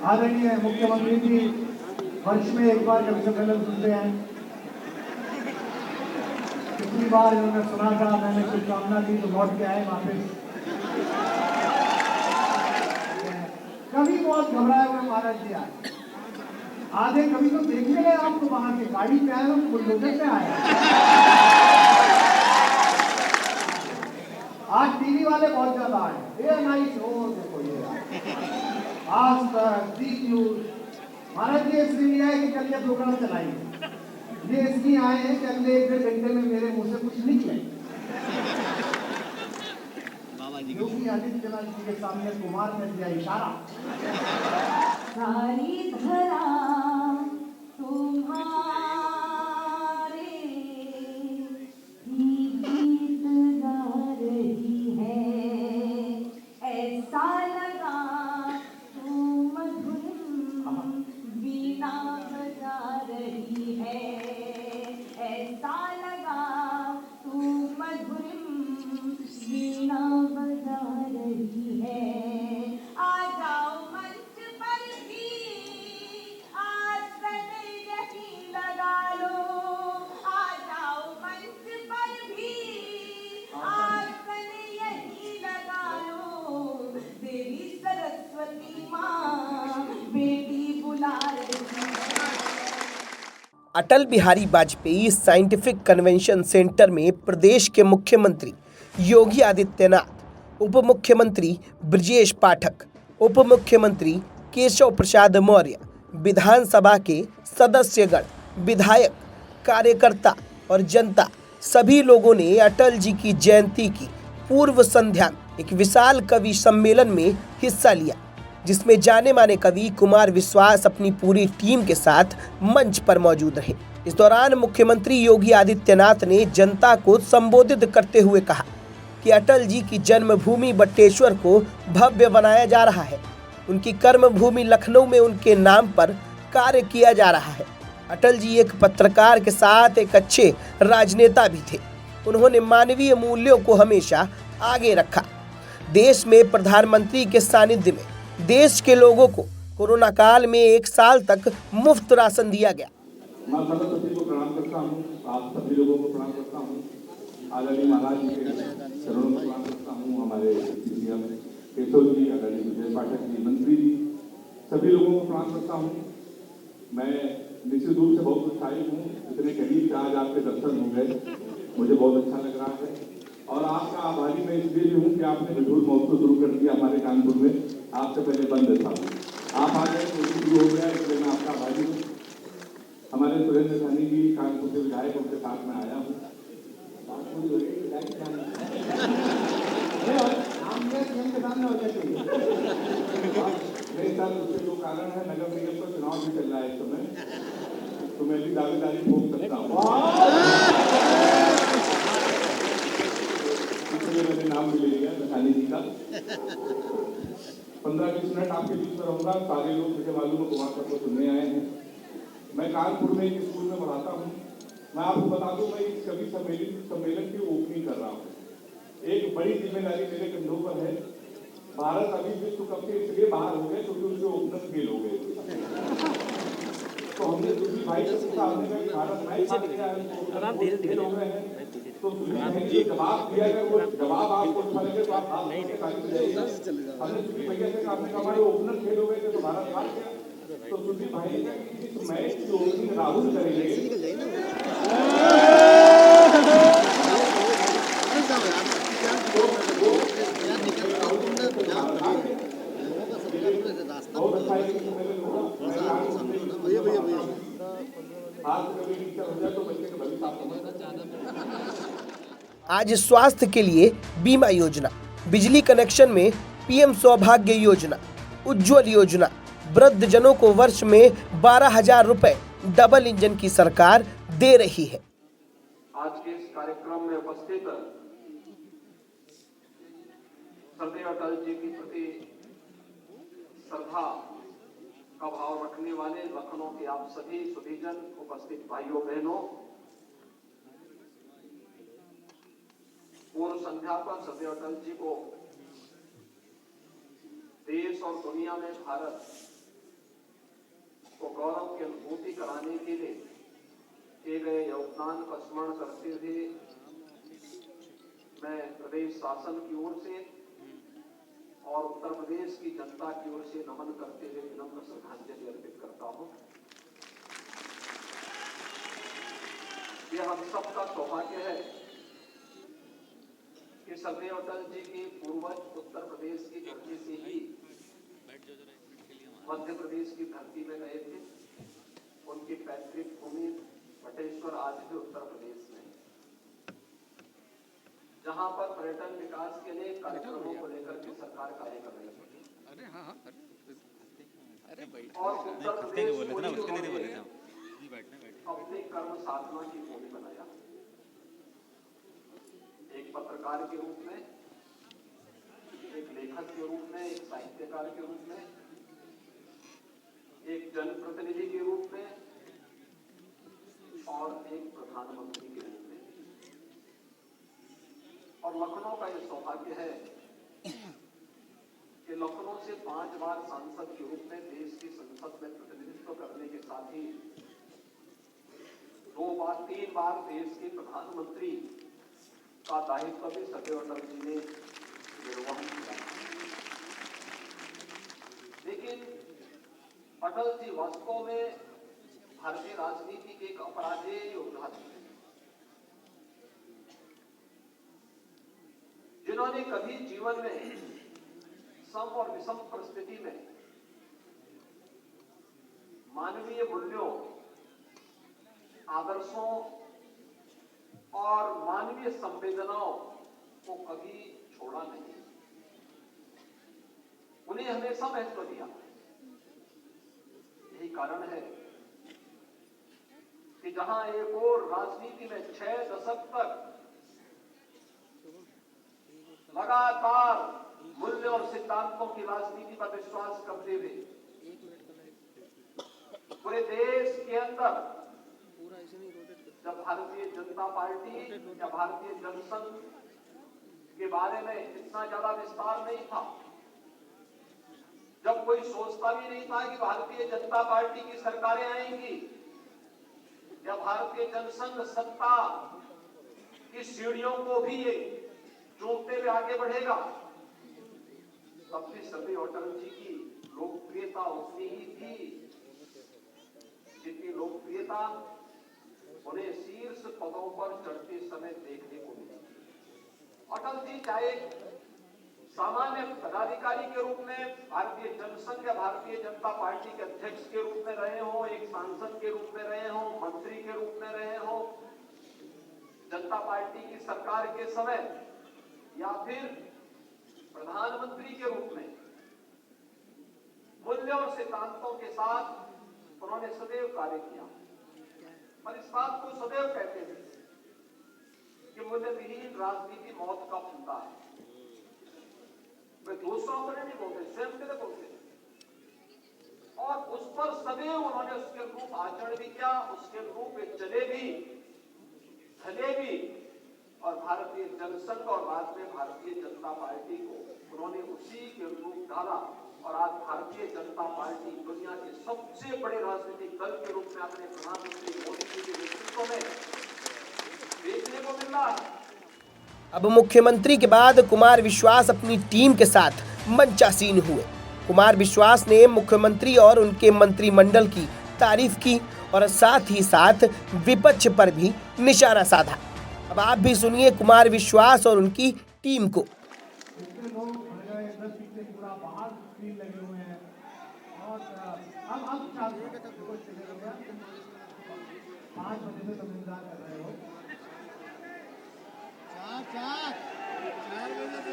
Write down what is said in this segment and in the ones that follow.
आदरणीय मुख्यमंत्री जी वर्ष में एक बार कभी सम्मेलन सुनते हैं। पिछली बार इन्होंने सुना था, मैंने शुभकामना दी तो लौट के आए वापस। कभी बहुत घबराए हुए महाराज जी आए, आधे कभी तो देखने गए आपको वहां के गाड़ी पे आए, हम बुलडोजर पे आए। आज टीवी वाले बहुत ज्यादा आए, ये नाइस हो देखो, ये आज तक डी न्यूज महाराज जी इसलिए नहीं आए कि कल ये प्रोग्राम चलाएंगे, ये इसलिए आए हैं कि अगले 1-1.5 घंटे में मेरे मुंह से कुछ निकले। योगी आदित्यनाथ जी के सामने कुमार ने दिया इशारा, सारी धरा तुम्हारे ही गीत गा रही है, ऐसा लगा तुम मधुर वीणा बजा रही है, ऐसा लगा तुम मधुर वीणा बजा रही है। आ जाओ मंच पर भी आसन यही लगा लो, आ जाओ मंच पर भी आसन यही लगा लो, देवी सरस्वती माँ बेटी बुला रही है। Atal Bihari Vajpayee scientific convention centre में प्रदेश के मुख्यमंत्री योगी आदित्यनाथ, उप मुख्यमंत्री ब्रजेश पाठक, उप मुख्यमंत्री केशव प्रसाद मौर्य, विधानसभा के सदस्यगण, विधायक, कार्यकर्ता और जनता सभी लोगों ने अटल जी की जयंती की पूर्व संध्या एक विशाल कवि सम्मेलन में हिस्सा लिया, जिसमें जाने माने कवि कुमार विश्वास अपनी पूरी टीम के साथ मंच पर मौजूद रहे। इस दौरान मुख्यमंत्री योगी आदित्यनाथ ने जनता को संबोधित करते हुए कहा कि अटल जी की जन्मभूमि बटेश्वर को भव्य बनाया जा रहा है, उनकी कर्मभूमि लखनऊ में उनके नाम पर कार्य किया जा रहा है। अटल जी एक पत्रकार के साथ एक अच्छे राजनेता भी थे। उन्होंने मानवीय मूल्यों को हमेशा आगे रखा। देश में प्रधानमंत्री के सानिध्य में देश के लोगों को कोरोना काल में 1 साल तक मुफ्त राशन दिया गया। मैं सभी को प्रणाम करता हूँ, आप सभी लोगों को प्रणाम करता हूँ, आदरणीय महाराज जी के चरणों में प्रणाम करता हूँ, हमारे सीएम केशव जी, आदरणीय ब्रजेश पाठक जी, मंत्री जी, सभी लोगों को प्रणाम करता हूँ। मैं निश्चित रूप से बहुत उत्साहित हूँ, इतने करीब से आज आपके दर्शन हो गए, मुझे बहुत अच्छा लग रहा है। और आपका आभारी मैं इसलिए भी हूँ कि आपने विधुर महोत्सव शुरू कर दिया हमारे कानपुर में, आपसे पहले बंद था, आप आ गए तो शुरू हो गया, इसलिए मैं आपका आभारी हूँ। हमारे सुरेंद्र सैनी जी कानपुर के विधायक, उनके साथ में आया हूँ। नहीं सर, उसके जो कारण है, नगर निगम का चुनाव भी चल रहा है इस समय, तो मैं भी दावेदारी ठोक सकता हूँ। इसलिए मैंने नाम भी ले लिया सैनी जी का। 15-20 मिनट आपके बीच में रहूंगा। सारे लोग मुझे मालूम है कुमार सबको सुनने आए हैं। मैं कानपुर में एक स्कूल में पढ़ाता हूँ। मैं आपको बता दूं, मैं इस कवि सम्मेलन की ओपनिंग कर रहा हूँ। एक बड़ी जिम्मेदारी मेरे कंधों पर है। भारत अभी विश्व कप से इसलिए बाहर हो गए क्योंकि उनके ओपनर फेल हो गए। तो हमने सुधीर भाई से पूछा, हमने कहा कि भारत मैच हार गया है, फेल हो गए हैं, तो सुधीर भाई ने जवाब दिया है, वो जवाब आपको अच्छा लगे तो आप हमने सुधीर भैया से कहा, हमने कहा हमारे ओपनर फेल हो गए थे तो भारत हार गया। तो सुधीर भाई ने कहा कि इस मैच की ओपनिंग राहुल करेंगे। आज स्वास्थ्य के लिए बीमा योजना, बिजली कनेक्शन में पीएम सौभाग्य योजना, उज्ज्वल योजना, वृद्धजनों को वर्ष में 12,000 रुपए डबल इंजन की सरकार दे रही है। आज के इस कार्यक्रम में उपस्थित सरदार अटल जी के प्रति श्रद्धा का भाव रखने वाले लखनऊ के आप सभी सुधीजन, उपस्थित भाइयों बहनों, पूर्व संध्या पर सरदार अटल जी को देश और दुनिया में भारत गौरव की अनुभूति कराने के लिए किए गए योगदान का स्मरण करते हुए मैं प्रदेश शासन की ओर से और उत्तर प्रदेश की जनता की ओर से नमन करते हुए विनम्र श्रद्धांजलि अर्पित करता हूं। यह हम सबका सौभाग्य है कि सरदेव अटल जी के पूर्वज उत्तर प्रदेश की धरती से ही मध्य प्रदेश की धरती में गए थे। उनकी पैतृक भूमि बटेश्वर आज भी उत्तर प्रदेश में, जहां पर पर्यटन विकास के लिए कार्यक्रमों को लेकर के सरकार कार्य कर रही है। और उत्तर प्रदेश को अपनी कर्म साधना की भूमि बनाया। एक पत्रकार के रूप में, एक लेखक के रूप में, एक साहित्यकार के रूप में, एक जनप्रतिनिधि के रूप में और एक प्रधानमंत्री के रूप में। और लखनऊ का यह सौभाग्य है कि लखनऊ से 5 बार सांसद के रूप में देश की संसद में प्रतिनिधित्व करने के साथ ही 3 बार देश के प्रधानमंत्री का दायित्व भी सरदेव अटल जी ने निर्वहन किया। लेकिन अटल जी वास्तव में भारतीय राजनीति के एक अपराजेय योद्धा थे, जिन्होंने कभी जीवन में सम और विषम परिस्थिति में मानवीय मूल्यों, आदर्शों और मानवीय संवेदनाओं को कभी छोड़ा नहीं। उन्हें हमेशा महत्व दिया। यही कारण है कि जहां एक और राजनीति में 6 दशक तक लगातार मूल्य और सिद्धांतों की राजनीति पर विश्वास करते हुए पूरे देश के अंदर जब भारतीय जनता पार्टी या भारतीय जनसंघ के बारे में इतना ज्यादा विस्तार नहीं था, जब कोई सोचता भी नहीं था कि भारतीय जनता पार्टी की सरकारें आएंगी या भारतीय जनसंघ सत्ता की सीढ़ियों को भी ये चूमते हुए आगे बढ़ेगा, तब भी सरदेव अटल जी की लोकप्रियता उतनी ही थी जितनी लोकप्रियता उन्हें शीर्ष पदों पर चढ़ते समय देखने को मिली। अटल जी चाहे सामान्य पदाधिकारी के रूप में भारतीय जनसंघ या भारतीय जनता पार्टी के अध्यक्ष के रूप में रहे हो, एक सांसद के रूप में रहे हो, मंत्री के रूप में रहे हो, जनता पार्टी की सरकार के समय या फिर प्रधानमंत्री के रूप में मूल्यों और सिद्धांतों के साथ उन्होंने सदैव कार्य किया। और इस बात को सदैव कहते थे कि मूल्य विहीन राजनीति मौत का फंदा है। वे दूसरों को नहीं बोलते, स्वयं के लिए बोलते। और उस पर सदैव उन्होंने उसके अनुरूप आचरण भी किया, उसके अनुरूप वे चले भी, ढले भी। और भारतीय जनसंघ और बाद में भारतीय जनता पार्टी को उन्होंने उसी के अनुरूप ढाला। और आज भारतीय जनता पार्टी दुनिया के सबसे बड़े राजनीतिक दल के रूप में अपने प्रधानमंत्री मोदी जी के नेतृत्व में देखने को मिल रहा है। अब मुख्यमंत्री के बाद कुमार विश्वास अपनी टीम के साथ मंचासीन हुए। कुमार विश्वास ने मुख्यमंत्री और उनके मंत्रिमंडल की तारीफ की और साथ ही साथ विपक्ष पर भी निशाना साधा। अब आप भी सुनिए कुमार विश्वास और उनकी टीम को। इतने लोग भर गए, 10 फीट से पूरा बाहर स्क्रीन लगे हुए हैं। और अब 5 बजे से तुम इंतजार कर रहे हो। 4 बजे से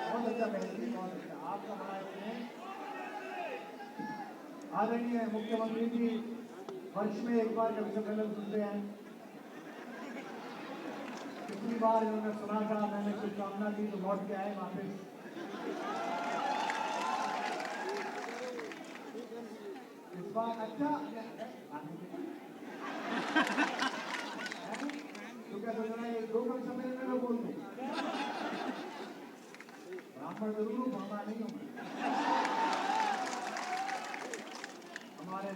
बहुत अच्छा बेहतरीन, बहुत अच्छा। आपका बड़ा स्नेह। आदरणीय मुख्यमंत्री जी वर्ष में एक बार कभी सम्मेलन सुनते हैं। पिछली बार इन्होंने सुना था, मैंने शुभकामना की तो लौट के आए वापस। इस बार अच्छा तो क्या सोच रहे हैं, 2 कभी सम्मेलन में बोल दूं? ब्राह्मण जरूर हूँ, ब्राह्मण नहीं हूँ मैं। हमारे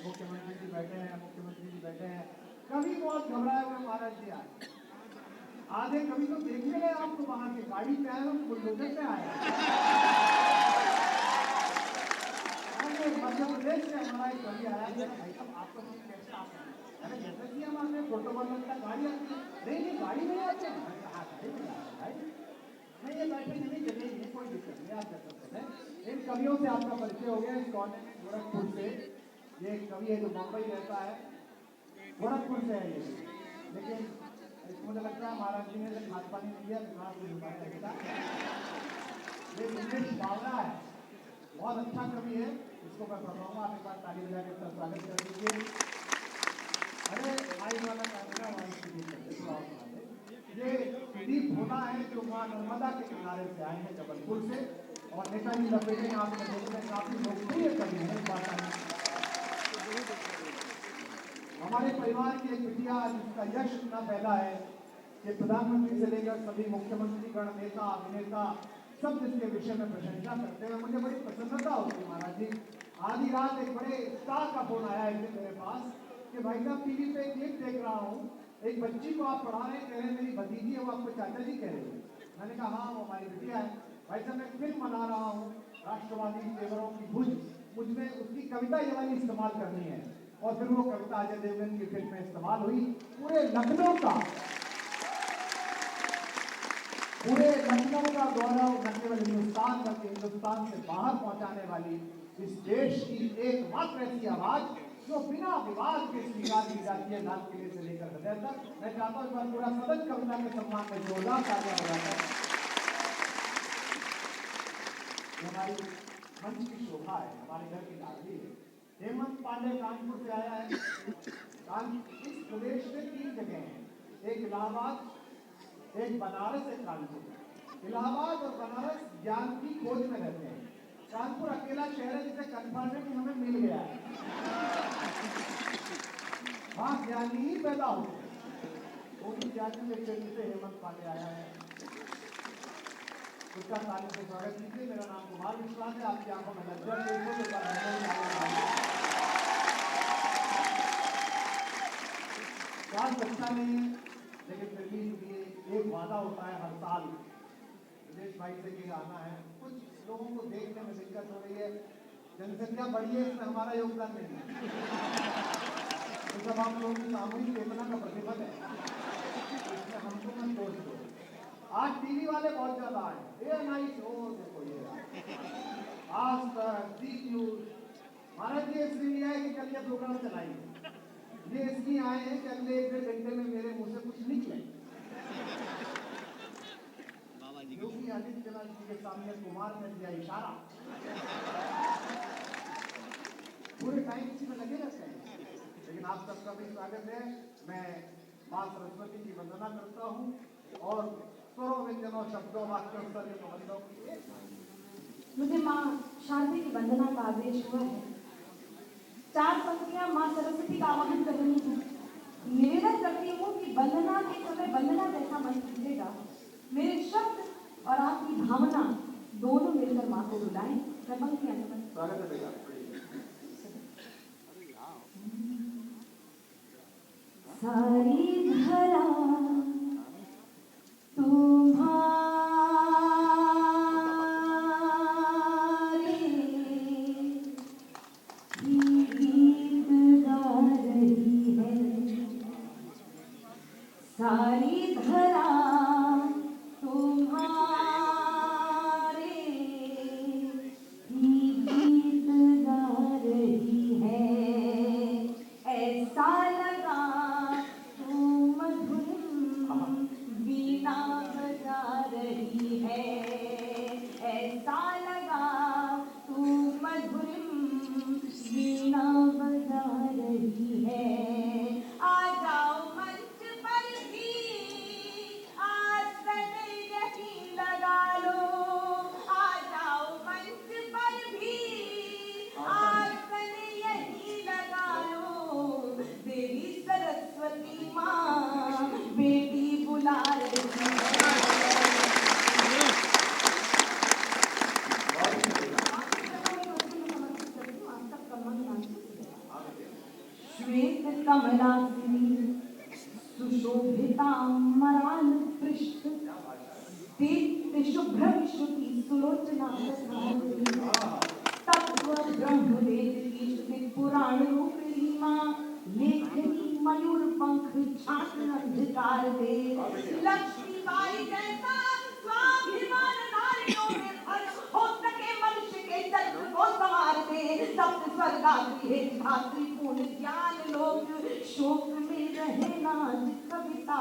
मुख्यमंत्री जी बैठे हैं, मुख्यमंत्री जी बैठे हैं। कभी बहुत घबराए हुए महाराज जी आए, आधे कभी तो देखने गए आपको वहां के गाड़ी पे आए, हम बुलडोजर पे आए। मध्य प्रदेश से हमारा एक कवि आया, भाई साहब आपको कैसे आते हैं? अरे जैसे कि हम आपने प्रोटोकॉल लगता गाड़ी आती है, नहीं गाड़ी में आते हैं। गाड़ी में आते भाई, नहीं ये बैठे नहीं जगह नहीं, कोई दिक्कत नहीं, आप कर सकते हैं। इन कवियों से आपका परिचय हो गया इस कॉलेज में गोरखपुर से। ये एक कवि है जो मुंबई रहता है, गोरखपुर से है ये, लेकिन मुझे लगता है महाराज जी ने खाद पानी नहीं दिया, दिमाग को झुकाया रहेगा। ये इंग्लिश बावला है, बहुत अच्छा कवि है, इसको मैं पढ़ाऊंगा, आप एक बार ताली बजा के स्वागत कर दीजिए। अरे आई वाला कैमरा वहाँ ये सुदीप भोला है जो वहाँ नर्मदा के किनारे से आए हैं जबलपुर से, और नेताजी लपेटे आप काफी लोकप्रिय कवि हैं। हमारे परिवार की एक बिटिया जिसका यश इतना फैला है कि प्रधानमंत्री से लेकर सभी मुख्यमंत्री गण, नेता, अभिनेता सब जिसके विषय में प्रशंसा करते हैं, मुझे बड़ी प्रसन्नता होती है महाराज जी। आधी रात एक बड़े स्टार का फोन आया एक दिन मेरे पास कि भाई साहब टीवी पे एक क्लिप देख रहा हूँ, एक बच्ची को आप पढ़ा रहे, कह रहे मेरी भतीजी है, वो आपको चाचा जी कह रहे हैं। मैंने कहा हाँ वो हमारी बिटिया है। भाई साहब मैं फिल्म बना रहा हूँ राष्ट्रवादी तेवरों की भुज, मुझमें उसकी कविता ये वाली इस्तेमाल करनी है, और फिर वो कविता अजय देवगन की फिल्म में इस्तेमाल हुई। पूरे लखनऊ का गौरव न केवल हिंदुस्तान बल्कि हिंदुस्तान से बाहर पहुंचाने वाली इस देश की एकमात्र ऐसी आवाज जो बिना विवाद के स्वीकार की जाती है, लाल किले से लेकर हृदय तक। मैं चाहता हूँ इस बार पूरा सदन कविता के सम्मान में जोरदार तालियां बजाता है। हमारी मंच की शोभा है, हमारे घर की लाडली है। हेमंत पांडे कानपुर से आया है। इस प्रदेश में 3 जगह हैं, एक इलाहाबाद, एक बनारस, एक कानपुर। इलाहाबाद और बनारस ज्ञान की खोज में रहते हैं। कानपुर अकेला शहर है जिसे कन्फर्म है कि हमें मिल गया है, वहाँ ज्ञानी ही पैदा होते हैं। उन्हीं ज्ञानी के क्षेत्र से हेमंत पांडे आया है, उसका ताली से स्वागत कीजिए। मेरा नाम कुमार विश्वास है, आपकी आंखों में लज्जा स्वास्थ्य अच्छा नहीं है, लेकिन फिर भी एक वादा होता है हर साल विदेश भाई से कि आना है। कुछ लोगों को देखने में दिक्कत हो रही है, जनसंख्या बढ़ी है, इसमें हमारा योगदान नहीं है, तो सब आप लोगों की सामूहिक चेतना का प्रतिफल है, इसमें हमको मत दोष दो। आज टीवी वाले बहुत ज्यादा आए, ANI शो देखो, ये आज तक, जी न्यूज, महाराज जी इसलिए आए कि कल ये प्रोग्राम चलाएंगे, ये इसलिए आए हैं कि अगले 1-1.5 घंटे में मेरे मुंह से कुछ निकले। योगी आदित्यनाथ जी के सामने कुमार ने दिया इशारा, पूरे टाइम इसी में लगे रहते हैं। लेकिन आप सबका भी स्वागत है। मैं माँ सरस्वती की वंदना करता हूँ और स्वरों, व्यंजनों, शब्दों, वाक्यों, प्रबंधों की मुझे माँ शारदा की वंदना का आदेश हुआ है। 4 पंक्तियां माँ सरस्वती का आवाहन कर रही हूँ। निवेदन करती हूँ कि वंदना के समय वंदना जैसा मन कीजिएगा। मेरे शब्द और आपकी भावना दोनों मिलकर माँ को बुलाएं। मैं पंक्तियां स्वागत है बेटा। सारी धरा सारी धरा तुम्हारे ही गीत गा रही है। ऐसा लगा तुम मधुर वीणा बजा रही है। ऐसा लगा तुम मधुर वीणा बजा रही है। आ जाओ मंच पर भी आसन यहीं लगा लो। आ जाओ मंच पर भी आसन यहीं लगा लो। देवी सरस्वती माँ बेटी बुला रही है। कमलासिनी सुशोभिता मराल पृष्ठ दीप्ति शुभ्र श्रुति सुलोचना तत्व ब्रह्मवेद की श्रुति पुराण रूपिणी मां लेखनी मयूर पंख छात्र अंधकार दे लक्ष्मी बाई जैसा स्वाभिमान नारियों में भर हो सके मनुष्य के चरित्र को संवार दे सप्त स्वर्गाद्री हे भातृपूर्ण ज्ञान लोक शोक में रहे नाज कविता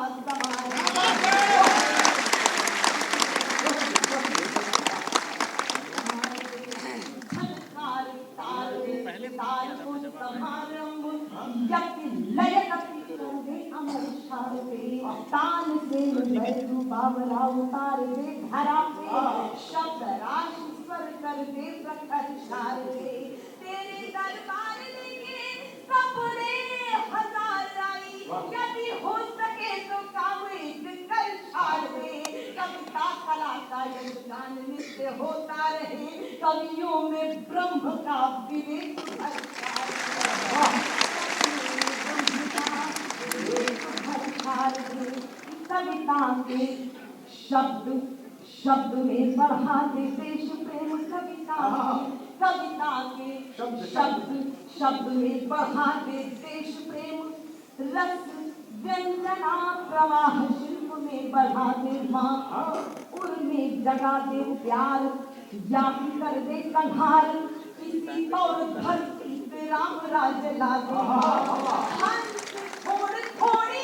तान से बैठू बावला उतार दे धरा पे शब्द राशि स्वर कर दे प्रखर छार दे तेरे दरबार लेके सपने हजार आई यदि हो सके तो काम एक कर छाड़ दे कविता कला का यज्ञान नित्य होता रहे कवियों में ब्रह्म का विवेक कविता के शब्द शब्द में बढ़ा दे देश प्रेम कविता के शब्द में बढ़ा दे देश प्रेम रस व्यंजना प्रवाह शिल्प में बढ़ा दे माँ उर्में जगा दे प्यार या कर दे संहार किसी और धरती पे राम राज ला दे थोड़ी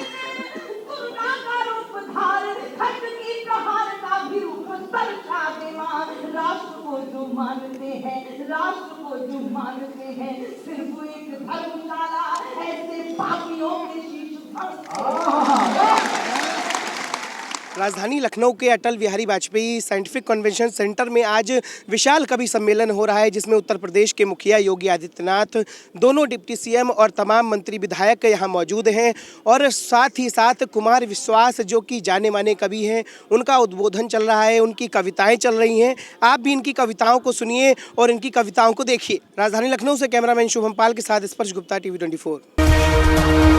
दुर्गा का रूप धार खंड की प्रहार का भी रूप दर्शा दे मां राष्ट्र को जो मानते हैं सिर्फ एक धर्मशाला ऐसे पापियों के शीश राजधानी लखनऊ के Atal Bihari Vajpayee scientific convention centre में आज विशाल कवि सम्मेलन हो रहा है, जिसमें उत्तर प्रदेश के मुखिया योगी आदित्यनाथ, दोनों डिप्टी सीएम और तमाम मंत्री विधायक यहां मौजूद हैं और साथ ही साथ कुमार विश्वास जो कि जाने माने कवि हैं, उनका उद्बोधन चल रहा है, उनकी कविताएं चल रही हैं। आप भी इनकी कविताओं को सुनिए और इनकी कविताओं को देखिए। राजधानी लखनऊ से कैमरामैन शुभम पाल के साथ स्पर्श गुप्ता, TV 24।